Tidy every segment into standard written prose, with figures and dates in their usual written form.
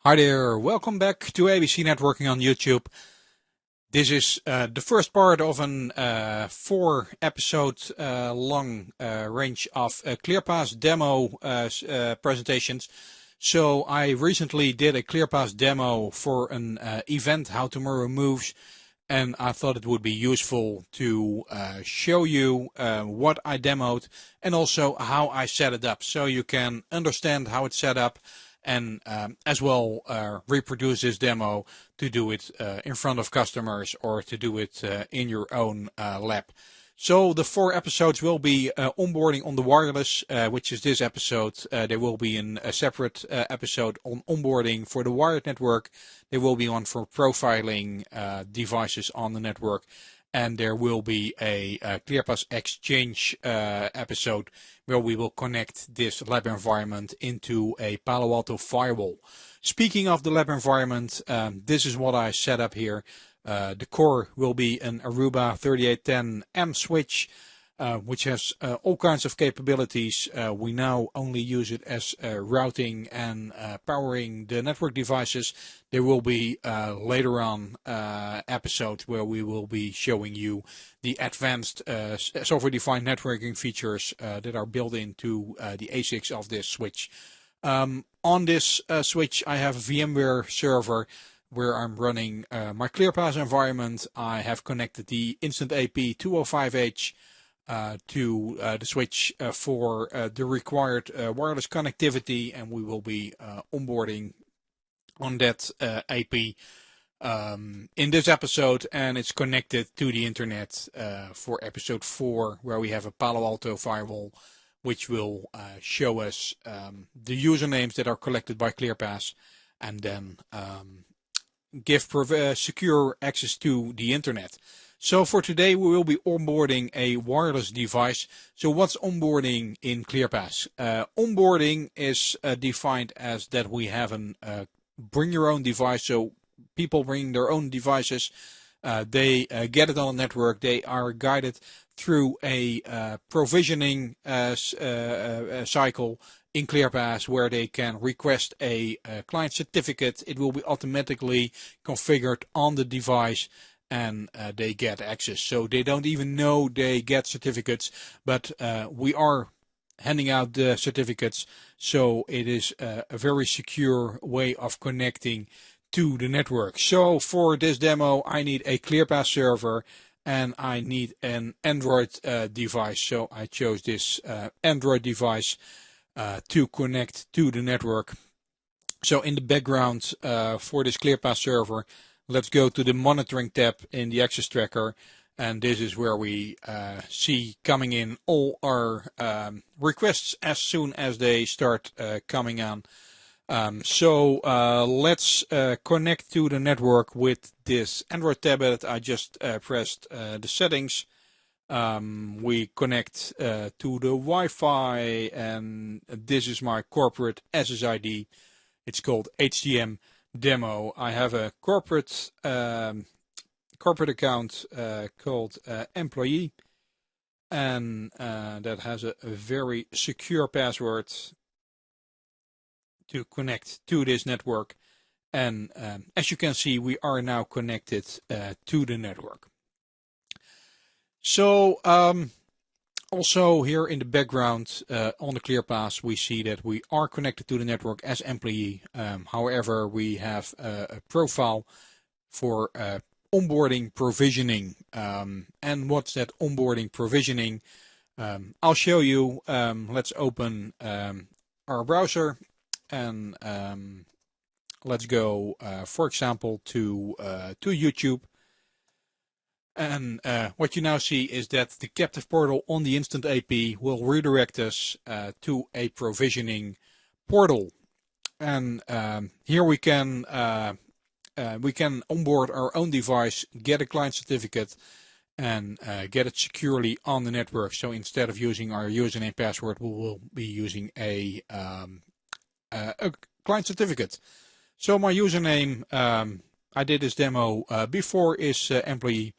Hi there, welcome back to ABC Networking on YouTube. This is the first part of an 4-episode long range of ClearPass demo presentations. So I recently did a ClearPass demo for an event, How Tomorrow Moves, and I thought it would be useful to show you what I demoed and also how I set it up, so you can understand how it's set up and as well reproduce this demo to do it in front of customers or to do it in your own lab. So the 4 episodes will be onboarding on the wireless, which is this episode. There will be a separate episode on onboarding for the wired network. There will be one for profiling devices on the network. And there will be a ClearPass Exchange episode where we will connect this lab environment into a Palo Alto firewall. Speaking of the lab environment, this is what I set up here. The core will be an Aruba 3810M switch, which has all kinds of capabilities. We now only use it as routing and powering the network devices. There will be later on episodes where we will be showing you the advanced software-defined networking features that are built into the ASICs of this switch. On this switch, I have a VMware server where I'm running my ClearPass environment. I have connected the Instant AP 205H to the switch for the required wireless connectivity, and we will be onboarding on that AP in this episode, and it's connected to the internet for episode 4, where we have a Palo Alto firewall which will show us the usernames that are collected by ClearPass and then give secure access to the internet. So for today we will be onboarding a wireless device. So what's onboarding in ClearPass? Onboarding is defined as that we have an bring your own device. So people bring their own devices. They get it on the network. They are guided through a provisioning cycle in ClearPass where they can request a client certificate. It will be automatically configured on the device and they get access. So they don't even know they get certificates, but we are handing out the certificates. So it is a very secure way of connecting to the network. So for this demo, I need a ClearPass server and I need an Android device. So I chose this Android device to connect to the network. So in the background for this ClearPass server, let's go to the monitoring tab in the access tracker, and this is where we see coming in all our requests as soon as they start coming on. So let's connect to the network with this Android tablet. I just pressed the settings. We connect to the Wi-Fi, and this is my corporate SSID. It's called HTM demo. I have a corporate account called employee, and that has a very secure password to connect to this network. And as you can see, we are now connected to the network. So also here in the background on the ClearPass, we see that we are connected to the network as employee. However, we have a profile for onboarding provisioning. And what's that onboarding provisioning? I'll show you. Let's open our browser and let's go, for example, to YouTube. And what you now see is that the captive portal on the Instant AP will redirect us to a provisioning portal. And here we can onboard our own device, get a client certificate, and get it securely on the network. So instead of using our username and password, we will be using a client certificate. So my username, I did this demo before, is employee.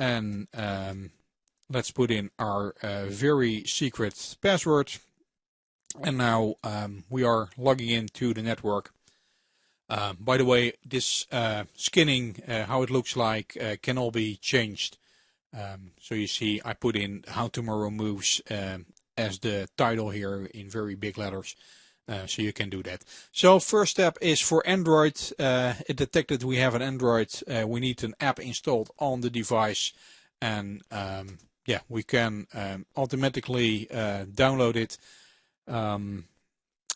And let's put in our very secret password. And now we are logging into the network. By the way, this skinning, how it looks like, can all be changed. So you see I put in How Tomorrow Moves as the title here in very big letters. So you can do that. So first step is for Android. It detected we have an Android. We need an app installed on the device. And yeah, we can automatically download it.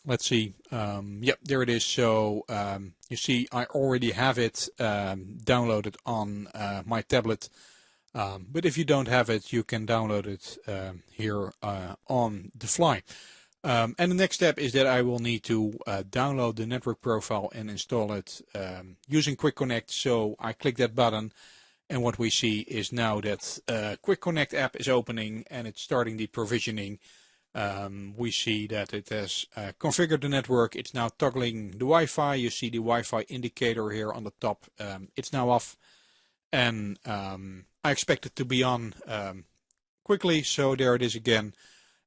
Let's see. Yep, there it is. So you see I already have it downloaded on my tablet. But if you don't have it, you can download it here on the fly. And the next step is that I will need to download the network profile and install it using Quick Connect. So I click that button, and what we see is now that Quick Connect app is opening and it's starting the provisioning. We see that it has configured the network. It's now toggling the Wi-Fi. You see the Wi-Fi indicator here on the top. It's now off, and I expect it to be on quickly. So there it is again,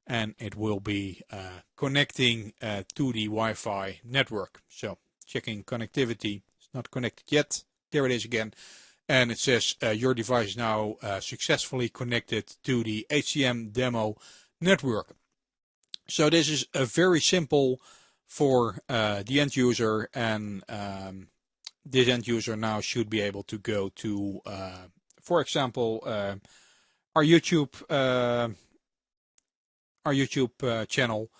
and it will be connecting to the Wi-Fi network. So checking connectivity. It's not connected yet. There it is again. And it says your device is now successfully connected to the HCM demo network. So this is very simple for the end user, and this end user now should be able to go to, for example, our YouTube channel,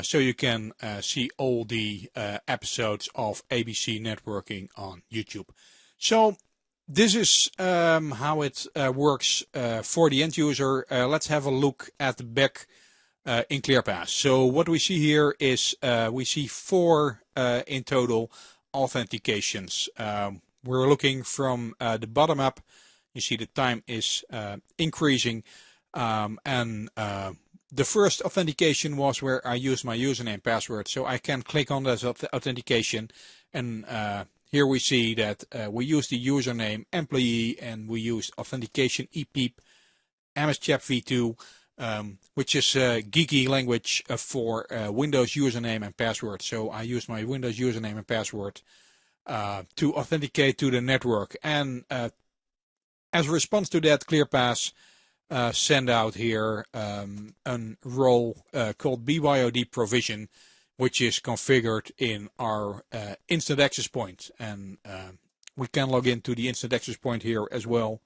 so you can see all the episodes of ABC Networking on YouTube. So this is how it works for the end user. Let's have a look at the back in ClearPass. So what we see here is we see 4 in total authentications. We're looking from the bottom up. You see the time is increasing, and the first authentication was where I used my username password. So I can click on this authentication, and here we see that we use the username employee, and we use authentication EPEEP MSChap v2. Which is geeky language for Windows username and password. So I use my Windows username and password to authenticate to the network. And as a response to that, ClearPass send out here a role called BYOD provision, which is configured in our instant access point. And we can log into the instant access point here as well.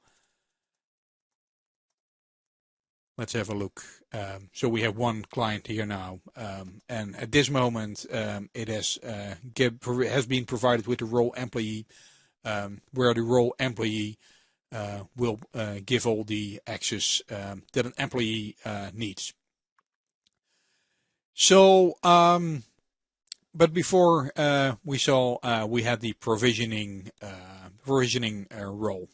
Let's have a look. So we have one client here now, and at this moment it has been provided with the role employee, where the role employee will give all the access that an employee needs. So, but before we saw we had the provisioning role.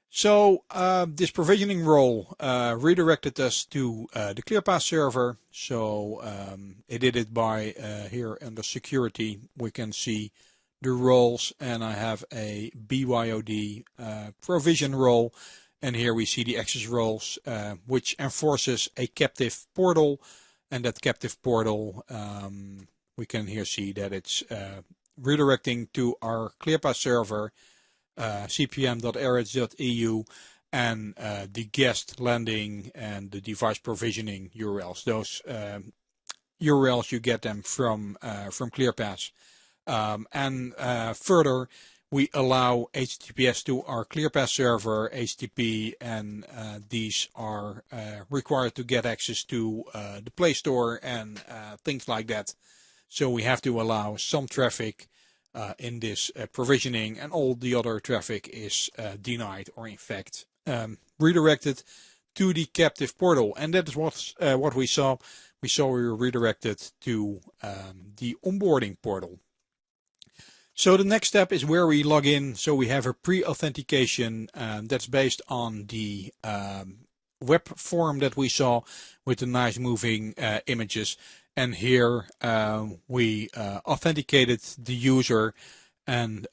So this provisioning role redirected us to the ClearPass server. So it did it by here under security. We can see the roles, and I have a BYOD provision role, and here we see the access roles, which enforces a captive portal, and that captive portal we can here see that it's redirecting to our ClearPass server. cpm.areds.eu, and the guest landing and the device provisioning URLs. Those URLs, you get them from ClearPass. And further, we allow HTTPS to our ClearPass server, HTTP, and these are required to get access to the Play Store and things like that. So we have to allow some traffic in this provisioning, and all the other traffic is denied, or in fact redirected to the captive portal. And that is what we saw. We were redirected to the onboarding portal. So the next step is where we log in. So we have a pre-authentication that's based on the web form that we saw with the nice moving images. And here we authenticated the user, and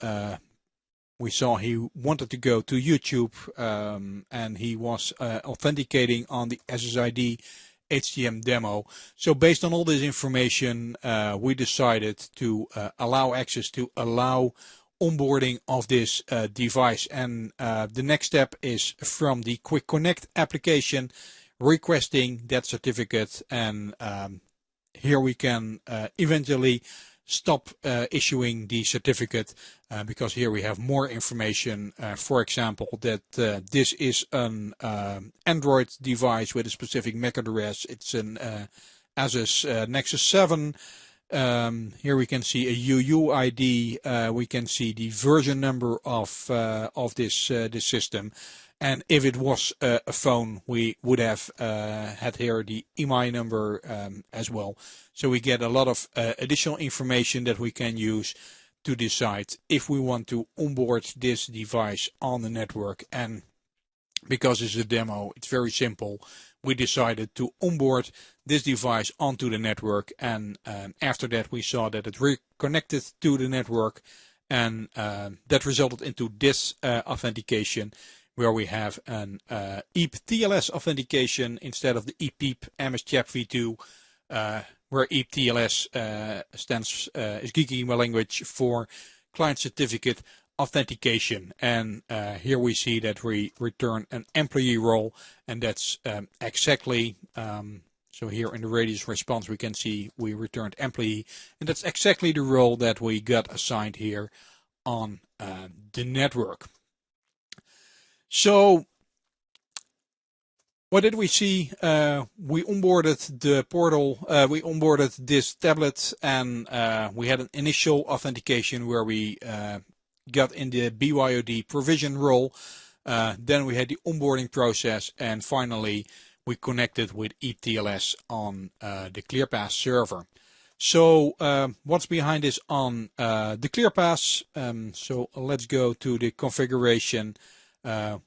we saw he wanted to go to YouTube, and he was authenticating on the SSID HTM demo. So based on all this information, we decided to allow access, to allow onboarding of this device. And the next step is from the Quick Connect application, requesting that certificate, and here we can eventually stop issuing the certificate because here we have more information. For example, that this is an Android device with a specific MAC address. It's an Asus Nexus 7. Here we can see a UUID. We can see the version number of this system. And if it was a phone, we would have had here the EMI number as well. So we get a lot of additional information that we can use to decide if we want to onboard this device on the network. And because it's a demo, it's very simple. We decided to onboard this device onto the network, and after that we saw that it reconnected to the network, and that resulted into this authentication, where we have an EAP TLS authentication instead of the EPEEP MS-CHAP v2, where EAP TLS is geeky language for client certificate authentication. And here we see that we return an employee role, and that's exactly, so here in the radius response we can see we returned employee, and that's exactly the role that we got assigned here on the network. So what did we see? We onboarded the portal, we onboarded this tablet, and we had an initial authentication where we got in the BYOD provision role. Then we had the onboarding process, and finally we connected with EAP TLS on the ClearPass server. So what's behind this on the ClearPass? So let's go to the configuration.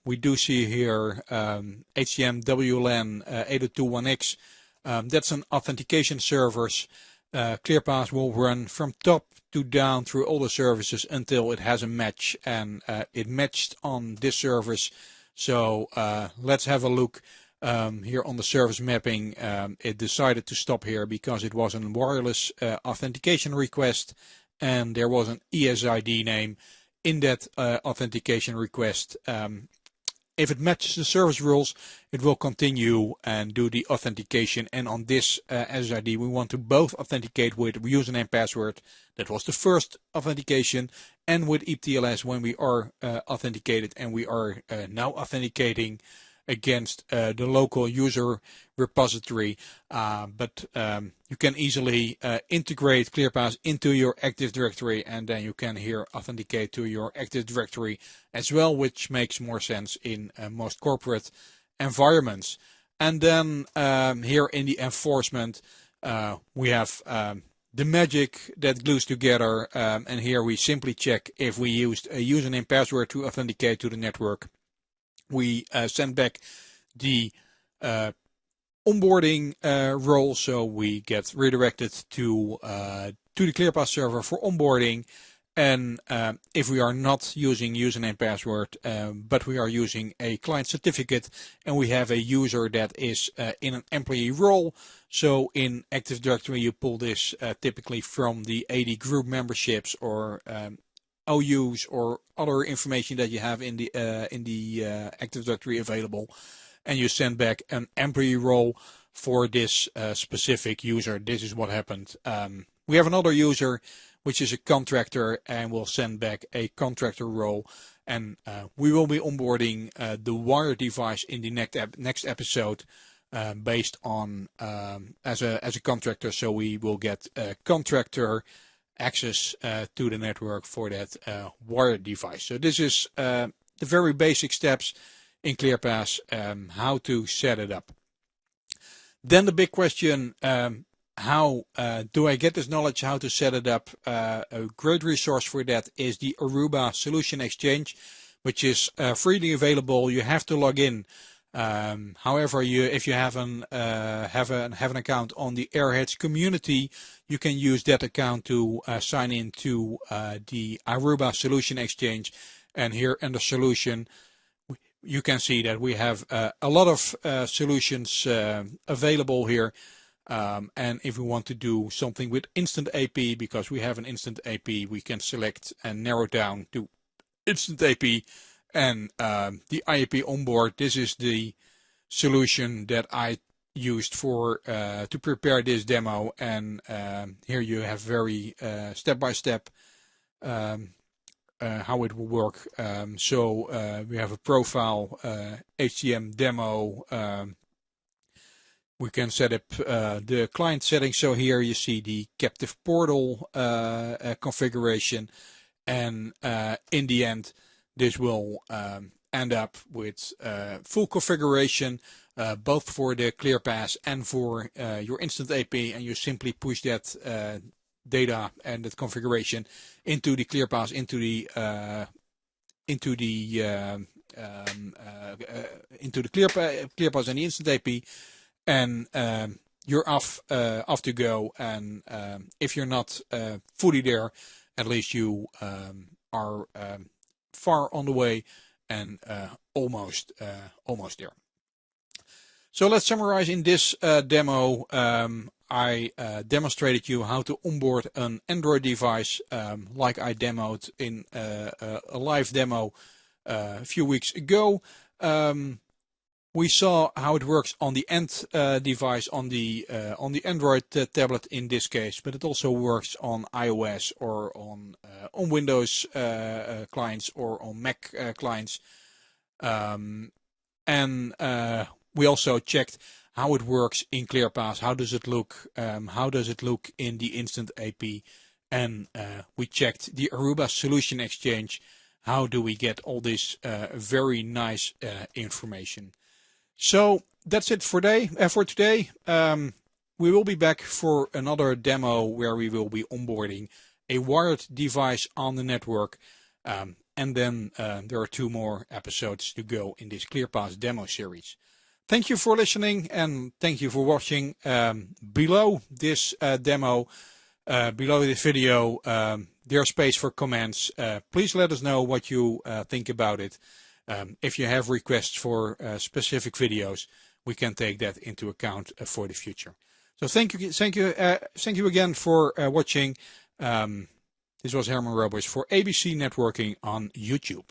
We do see here HTM WLAN 802.1x. That's an authentication servers. ClearPass will run from top to down through all the services until it has a match, and it matched on this service. So let's have a look here on the service mapping. It decided to stop here because it was a wireless authentication request, and there was an ESID name in that authentication request. If it matches the service rules, it will continue and do the authentication. And on this SSID, we want to both authenticate with username password. That was the first authentication, and with EAP TLS when we are authenticated, and we are now authenticating against the local user repository. But you can easily integrate ClearPass into your Active Directory, and then you can here authenticate to your Active Directory as well, which makes more sense in most corporate environments. And then here in the enforcement, we have the magic that glues together, and here we simply check if we used a username password to authenticate to the network. We send back the onboarding role, so we get redirected to the ClearPass server for onboarding. And if we are not using username password, but we are using a client certificate, and we have a user that is in an employee role, so in Active Directory you pull this typically from the AD group memberships or OUs or other information that you have in the Active Directory available, and you send back an employee role for this specific user. This is what happened. We have another user which is a contractor, and we'll send back a contractor role, and we will be onboarding the wire device in the next episode based on as a contractor. So we will get contractor access to the network for that wired device. So this is the very basic steps in ClearPass, how to set it up. Then the big question, how do I get this knowledge, how to set it up? A great resource for that is the Aruba Solution Exchange, which is freely available. You have to log in. However, if you have an account on the Airheads community, you can use that account to sign in to the Aruba Solution Exchange. And here under Solution, you can see that we have a lot of solutions available here. And if we want to do something with Instant AP, because we have an Instant AP, we can select and narrow down to Instant AP and the IAP onboard. This is the solution that I used for to prepare this demo, and here you have very step-by-step how it will work. So we have a profile, HTML demo. We can set up the client settings. So here you see the captive portal configuration, and in the end this will end up with full configuration both for the ClearPass and for your Instant AP, and you simply push that data and that configuration into the ClearPass, into the ClearPass and the Instant AP, and you're off to go. And if you're not fully there, at least you are far on the way and almost there. So let's summarize. In this demo, I demonstrated you how to onboard an Android device, like I demoed in a live demo a few weeks ago. We saw how it works on the end device, on the Android tablet in this case, but it also works on iOS or on Windows clients or on Mac clients. And we also checked how it works in ClearPass. How does it look? How does it look in the Instant AP? And we checked the Aruba Solution Exchange. How do we get all this very nice information? So that's it for today. We will be back for another demo where we will be onboarding a wired device on the network. And then there are 2 more episodes to go in this ClearPass demo series. Thank you for listening, and thank you for watching. Below this demo, below this video, there's space for comments. Please let us know what you think about it. If you have requests for specific videos, we can take that into account for the future. So thank you again for watching. This was Herman Robles for ABC Networking on YouTube.